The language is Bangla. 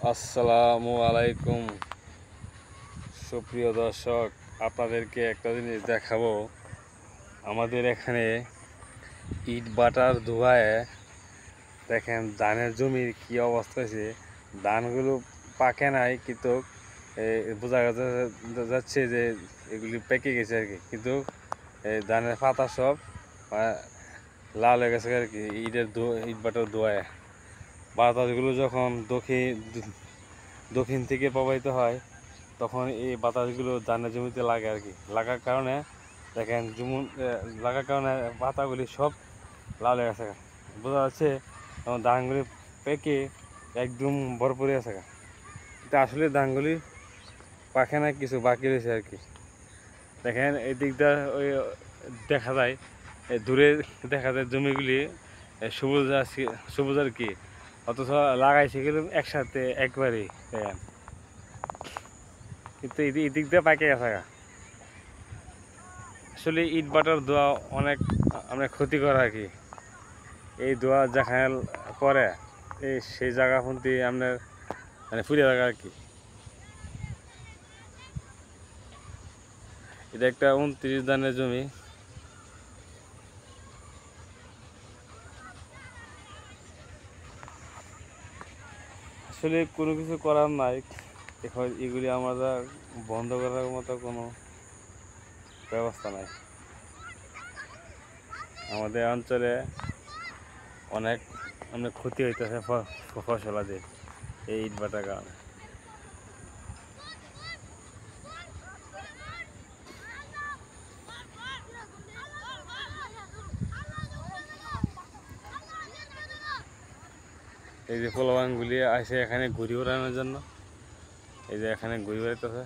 আসসালামু আলাইকুম সুপ্রিয় দর্শক, আপনাদেরকে একটা জিনিস দেখাবো। আমাদের এখানে ইট ভাটার ধোঁয়ায় দেখেন ধানের জমির কি অবস্থা হয়েছে। ধানগুলো পাকে নাই, কিন্তু বোঝা যাচ্ছে যে এগুলি পেকে গেছে আর কি। কিন্তু এই ধানের পাতা সব লাল হয়ে গেছে আর কি, ইট ভাটার ধোঁয়ায়। বাতাসগুলো যখন দক্ষিণ থেকে প্রবাহিত হয়, তখন এই বাতাসগুলো ধানের জমিতে লাগে আর কি। লাগার কারণে দেখেন যেমন লাগার কারণে পাতাগুলি সব লাল হয়ে গেছে। বোঝা যাচ্ছে তখন ধানগুলি পেকে একদম ভরপুর হয়ে গেছে। এটা আসলে ধানগুলি পাকে না, কিছু বাকি রয়েছে আর কি। দেখেন এই দিকটা ওই দেখা যায়, দূরে দেখা যায় জমিগুলি সবুজ আর কি। অথচ লাগাইছে গেলে একসাথে একবারে দেখেন, কিন্তু এই দিক দিয়ে পাকে গেছে। আসলে ইট ভাটার ধোঁয়া অনেক অনেক ক্ষতিকর আর কি। এই ধোঁয়া যেখানে পরে সেই জায়গা শুনতে আপনার মানে ফুরিয়ে থাকা আর কি। এটা একটা 29 ধানের জমি। আসলে কোনো কিছু করার নাই, এখন এগুলি আমরা বন্ধ করার মতো কোনো ব্যবস্থা নাই। আমাদের অঞ্চলে অনেক অনেক ক্ষতি হইতেছে ফসলাদের এই ইট ভাটার কারণে। এই যে পোলাপানগুলি আসে এখানে ঘুরি ওড়ানোর জন্য, এই যে এখানে ঘুরি বেড়াইতেছে।